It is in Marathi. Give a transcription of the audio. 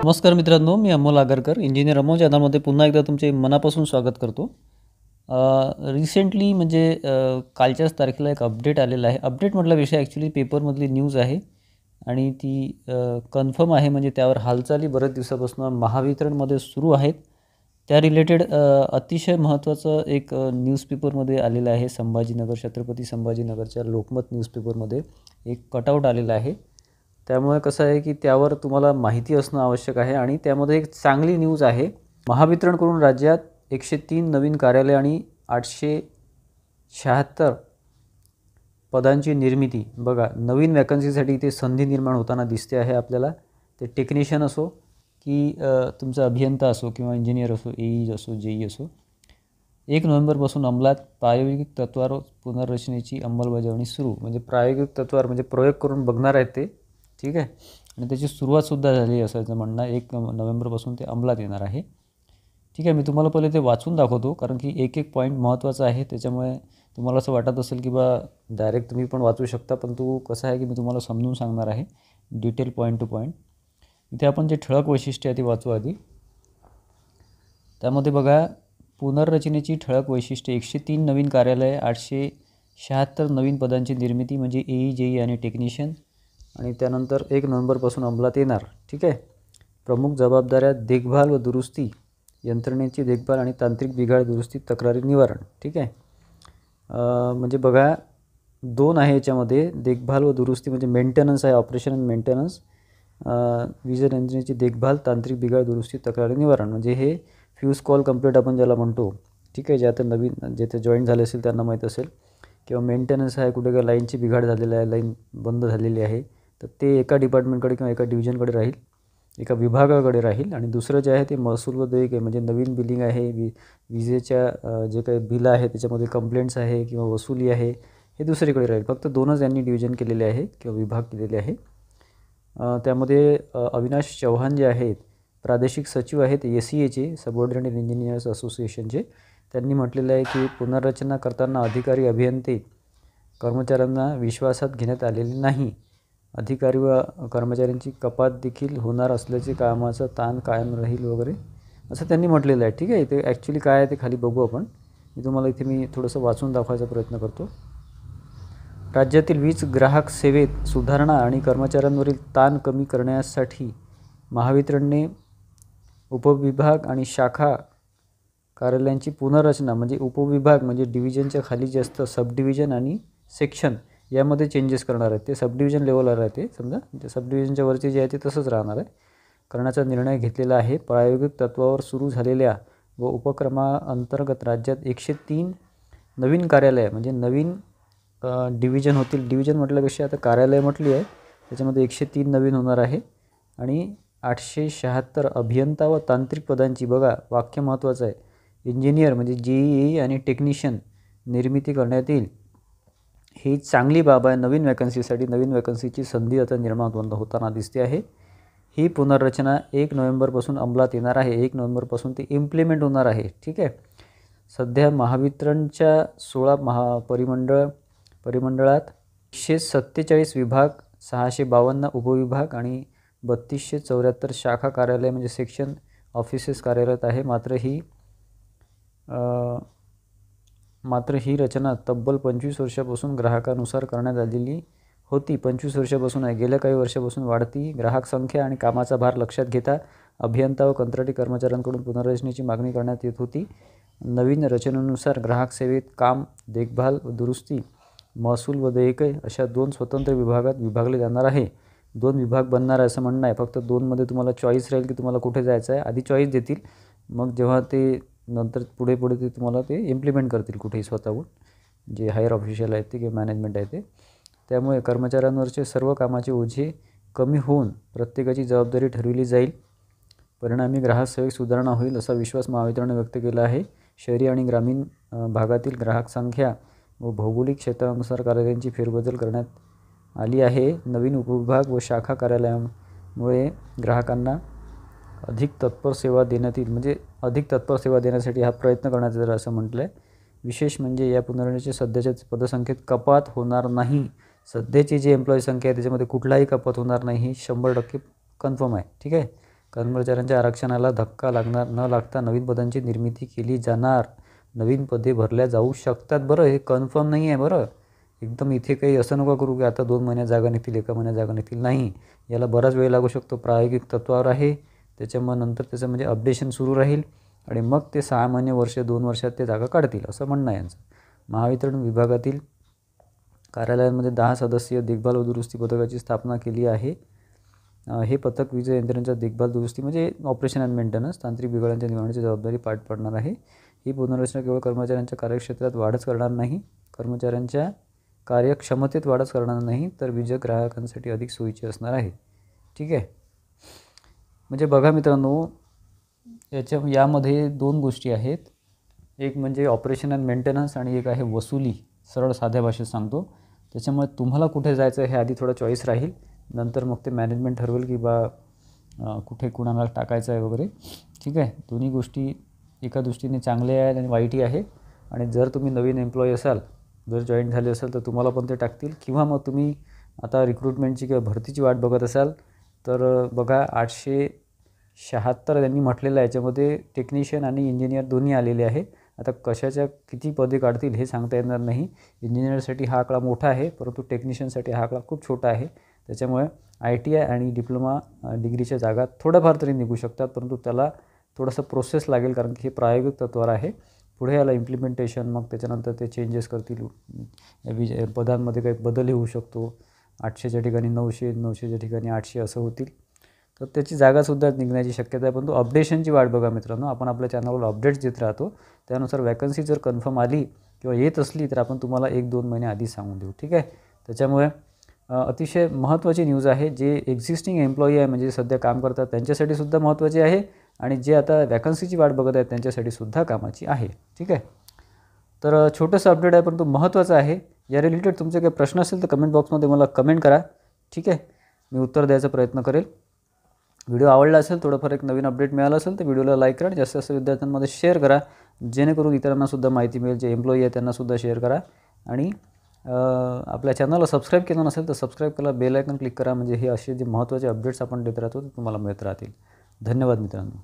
नमस्कार मित्रांनो, मी अमोल आगरकर, इंजिनियर अमोल चॅनलमध्ये पुन्हा एकदा तुमचे मनापासून स्वागत करतो. रिसेंटली म्हणजे कालच्याच तारखेला एक अपडेट आलेला आहे. अपडेट म्हटला विषय ॲक्च्युली पेपरमधली न्यूज आहे आणि ती कन्फर्म आहे. म्हणजे त्यावर हालचाली बऱ्याच दिवसापासून महावितरणमध्ये सुरू आहेत. त्या रिलेटेड अतिशय महत्त्वाचं एक न्यूजपेपरमध्ये आलेलं आहे. छत्रपती संभाजीनगरच्या लोकमत न्यूजपेपरमध्ये एक कटआउट आलेला आहे. त्यामुळे कसं आहे की त्यावर तुम्हाला माहिती असणं आवश्यक आहे आणि त्यामध्ये एक चांगली न्यूज आहे. महावितरणकडून राज्यात 103 नवीन कार्यालय आणि 876 पदांची निर्मिती. बघा, नवीन वॅकन्सीसाठी इथे संधी निर्माण होताना दिसते आहे आपल्याला. ते टेक्निशियन असो की तुमचा अभियंता असो किंवा इंजिनियर असो, AE असो, JE असो. 1 नोव्हेंबरपासून अंमलात प्रायोगिक तत्त्वावर पुनर्रचनेची अंमलबजावणी सुरू. म्हणजे प्रायोगिक तत्त्वावर म्हणजे प्रयोग करून बघणार आहेत ते, ठीक आहे. आणि त्याची सुरुवातसुद्धा झाली असायचं म्हणणं. 1 नोव्हेंबरपासून ते अंमलात येणार आहे, ठीक आहे. मी तुम्हाला पहिले ते वाचून दाखवतो, कारण की एक एक पॉईंट महत्त्वाचा आहे. त्याच्यामुळे तुम्हाला असं वाटत असेल की डायरेक्ट तुम्ही पण वाचू शकता, पण कसं आहे की मी तुम्हाला समजून सांगणार आहे डिटेल पॉईंट टू पॉईंट. इथे आपण जे ठळक वैशिष्ट्य आहे ती वाचू आधी. त्यामध्ये बघा, पुनर्रचनेची ठळक वैशिष्ट्ये: 103 नवीन कार्यालय, 876 नवीन पदांची निर्मिती म्हणजे AE, JE आणि टेक्निशियन. आणि त्यानंतर 1 नोव्हेंबरपासून अंमलात येणार, ठीक आहे. प्रमुख जबाबदाऱ्या: देखभाल व दुरुस्ती, यंत्रणेची देखभाल आणि तांत्रिक बिघाड दुरुस्ती, तक्रारी निवारण, ठीक आहे. म्हणजे बघा, 2 आहे याच्यामध्ये. देखभाल व दुरुस्ती म्हणजे मेंटेनन्स आहे, ऑपरेशन अँड मेंटेनन्स. वीज यंत्रणेची देखभाल, तांत्रिक बिघाड दुरुस्ती, तक्रारी निवारण म्हणजे हे फ्यूज कॉल कंप्लीट आपण ज्याला म्हणतो, ठीक आहे. जे आता नवीन जेथे जॉईन झाले असेल त्यांना माहीत असेल. किंवा मेंटेनन्स आहे, कुठे काय लाईनची बिघाड झालेला आहे, लाईन बंद झालेली आहे, तर ते एका डिपार्टमेंटकडे किंवा एका डिव्हिजनकडे राहील, एका विभागाकडे राहील. आणि दुसरं जे आहे ते महसूल व देयक आहे. म्हणजे नवीन बिलिंग आहे, विजेच्या जे काही बिल आहे त्याच्यामध्ये कंप्लेंट्स आहे किंवा वसुली आहे, हे दुसरीकडे राहील. फक्त 2च यांनी डिव्हिजन केलेले आहे किंवा विभाग केलेले आहे. त्यामध्ये अविनाश चव्हाण जे आहेत, प्रादेशिक सचिव आहेत SEAचे, सबऑर्डिनेट इंजिनियर्स असोसिएशनचे. त्यांनी म्हटलेलं आहे की पुनर्रचना करताना अधिकारी, अभियंते, कर्मचाऱ्यांना विश्वासात घेण्यात आलेले नाही. अधिकारी व कर्मचाऱ्यांची कपात देखील होणार असल्याचे, कामाचा ताण कायम राहील वगैरे असं त्यांनी म्हटलेलं आहे, ठीक आहे. ते ॲक्च्युली काय आहे ते खाली बघू आपण. मी थोडंसं वाचून दाखवायचा प्रयत्न करतो. राज्यातील वीज ग्राहक सेवेत सुधारणा आणि कर्मचाऱ्यांवरील ताण कमी करण्यासाठी महावितरणने उपविभाग आणि शाखा कार्यालयांची पुनर्रचना, म्हणजे उपविभाग म्हणजे डिव्हिजनच्या खाली जे असतं सब डिव्हिजन आणि सेक्शन, यामध्ये चेंजेस करणार आहेत. ते सब डिव्हिजन लेवलला राहते समजा, ते सब डिव्हिजनच्या वरचे जे आहे ते तसंच राहणार आहे, करण्याचा निर्णय घेतलेला आहे. प्रायोगिक तत्त्वावर सुरू झालेल्या व उपक्रमाअंतर्गत राज्यात 103 नवीन कार्यालय म्हणजे नवीन डिव्हिजन होतील. डिव्हिजन म्हटल्यापेक्षा आता कार्यालय म्हटली आहे, त्याच्यामध्ये 103 नवीन होणार आहे. आणि 876 अभियंता व तांत्रिक पदांची, बघा वाक्य महत्त्वाचं आहे, इंजिनियर म्हणजे JE आणि टेक्निशियन निर्मिती करण्यात येईल. ही चांगली बाब आहे. नवीन वॅकन्सीची संधी आता निर्माण होताना दिसते आहे. ही पुनर्रचना 1 नोव्हेंबरपासून अंमलात येणार आहे. 1 नोव्हेंबरपासून ती इम्प्लिमेंट होणार आहे, ठीक आहे. सध्या महावितरणच्या 16 परिमंडळात 147 विभाग, 652 उपविभाग आणि 3274 शाखा कार्यालय म्हणजे सेक्शन ऑफिसेस कार्यरत आहे. मात्र ही रचना तब्बल 25 वर्षापासून ग्राहकानुसार करण्यात आलेली होती. 25 वर्षापासून आहे. गेल्या काही वर्षापासून वाढती ग्राहक संख्या आणि कामाचा भार लक्षात घेता अभियंता व कंत्राटी कर्मचाऱ्यांकडून पुनर्रचनेची मागणी करण्यात येत होती. नवीन रचनेनुसार ग्राहक सेवेत काम, देखभाल व दुरुस्ती, महसूल व देयके अशा 2 स्वतंत्र विभागात विभागले जाणार आहे. 2 विभाग बनणार आहे असं म्हणणं आहे. फक्त 2मध्ये तुम्हाला चॉईस राहील की तुम्हाला कुठे जायचं आहे. आधी चॉईस देतील, मग जेव्हा ते नंतर पुढे ते तुम्हाला ते इम्प्लिमेंट करतील कुठेही स्वतःहून, जे हायर ऑफिशियल आहेत ते किंवा मॅनेजमेंट आहे ते. त्यामुळे कर्मचाऱ्यांवरचे सर्व कामाचे ओझे कमी होऊन प्रत्येकाची जबाबदारी ठरविली जाईल. परिणामी ग्राहक सेवेत सुधारणा होईल असा विश्वास महावितरणने व्यक्त केला आहे. शहरी आणि ग्रामीण भागातील ग्राहक संख्या व भौगोलिक क्षेत्रानुसार कार्यालयांची फेरबदल करण्यात आली आहे. नवीन उपविभाग व शाखा कार्यालयामुळे ग्राहकांना अधिक तत्पर सेवा देण्यात येईल. म्हणजे अधिक तत्पर सेवा देण्यासाठी हा प्रयत्न करण्यात येईल असं म्हटलं आहे. विशेष म्हणजे या पुनर्रचनेच्या सध्याच्या पदसंख्येत कपात होणार नाही. सध्याची जी एम्प्लॉई संख्या आहे त्याच्यामध्ये कुठलाही कपात होणार नाही, ही 100% कन्फर्म आहे. ठीक आहे. कर्मचाऱ्यांच्या आरक्षणाला धक्का न लागता नवीन पदांची निर्मिती केली जाणार. नवीन पदे भरल्या जाऊ शकतात. बरं, हे कन्फर्म नाही आहे बरं. एकदम इथे काही असं नका करू की आता 2 महिन्यात जागा निघतील, 1 महिन्यात जागा निघतील. नाही, याला बराच वेळ लागू शकतो. प्रायोगिक तत्त्वावर आहे. त्याच्यामुळे नंतर त्याचं म्हणजे अपडेशन सुरू राहील आणि मग ते 6 महिने, वर्ष, 2 वर्षात ते जागा काढतील असं म्हणणं आहे यांचं. महावितरण विभागातील कार्यालयांमध्ये 10 सदस्यीय देखभाल व दुरुस्ती पथकाची स्थापना केली आहे. हे पथक वीज यंत्रणेच्या देखभाल दुरुस्ती म्हणजे ऑपरेशन अँड मेंटेनन्स, तांत्रिक बिघाडांच्या निवारणाची जबाबदारी पार पाडणार आहे. ही पुनर्रचना केवळ कर्मचाऱ्यांच्या कार्यक्षेत्रात वाढच करणार नाही, कर्मचाऱ्यांच्या कार्यक्षमतेत वाढच करणार नाही, तर वीज ग्राहकांसाठी अधिक सोयीची असणार आहे. ठीक आहे. म्हणजे बघा मित्रांनो, यामध्ये 2 गोष्टी आहेत. एक म्हणजे ऑपरेशन अँड मेंटेनन्स आणि एक आहे वसुली. सरळ साध्या भाषेत सांगतो. त्याच्यामुळे तुम्हाला कुठे जायचं हे आधी थोडं चॉईस राहील. नंतर मग ते मॅनेजमेंट ठरवेल की कुठे कुणाला टाकायचं आहे वगैरे. ठीक आहे. दोन्ही गोष्टी एका दृष्टीने चांगल्या आहेत आणि वाईटही आहे. आणि जर तुम्ही नवीन एम्प्लॉई असाल, जर जॉईन झाले असाल तर तुम्हाला पण ते टाकतील. किंवा मग तुम्ही आता रिक्रुटमेंटची किंवा भरतीची वाट बघत असाल तर बघा 876 त्यांनी म्हटलेलं आहे. याच्यामध्ये टेक्निशियन आणि इंजिनियर दोन्ही आलेले आहे. आता कशाच्या किती पदे काढतील हे सांगता येणार नाही. इंजिनियरसाठी हा आकडा मोठा आहे, परंतु टेक्निशियनसाठी हा आकडा खूप छोटा आहे. त्याच्यामुळे ITI आणि डिप्लोमा डिग्रीच्या जागा थोड्याफार तरी निघू शकतात, परंतु त्याला थोडंसं प्रोसेस लागेल कारण की हे प्रायोगिक तत्त्वावर आहे. पुढे याला इम्प्लिमेंटेशन, मग त्याच्यानंतर ते चेंजेस करतील. पदांमध्ये काही बदलही होऊ शकतो. 800च्या ठिकाणी 900, 900च्या ठिकाणी 800 असं होतील. तर त्याची जागासुद्धा निघण्याची शक्यता आहे. परंतु अपडेशनची वाट बघा मित्रांनो. आपण आपल्या चॅनलवर अपडेट्स देत राहतो. त्यानुसार वॅकन्सी जर कन्फर्म आली किंवा येत असली तर आपण तुम्हाला 1-2 महिने आधी सांगून देऊ. ठीक आहे. त्याच्यामुळे अतिशय महत्त्वाची न्यूज आहे. जे एक्झिस्टिंग एम्प्लॉई आहे म्हणजे सध्या काम करतात त्यांच्यासाठी सुद्धा महत्त्वाची आहे आणि जे आता वॅकन्सीची वाट बघत आहेत त्यांच्यासाठी सुद्धा कामाची आहे. ठीक आहे. तर छोटंसं अपडेट आहे परंतु महत्त्वाचं आहे. या रिलेटेड तुमचे काही प्रश्न असेल तर कमेंट बॉक्समध्ये मला कमेंट करा. ठीक आहे. मी उत्तर द्यायचा प्रयत्न करेल. व्हिडिओ आवडला असेल, थोडंफार एक नवीन अपडेट मिळालं असेल तर व्हिडिओला लाईक करा. जास्तीत जास्त विद्यार्थ्यांमध्ये शेअर करा जेणेकरून इतरांनासुद्धा माहिती मिळेल. जे एम्प्लॉई आहे त्यांनासुद्धा शेअर करा. आणि आपल्या चॅनलला सबस्क्राईब केलं नसेल तर सबस्क्राईब करा, बेल आयकॉन क्लिक करा. म्हणजे हे असे जे महत्त्वाचे अपडेट्स आपण देत राहतो ते तुम्हाला मिळत राहतील. धन्यवाद मित्रांनो.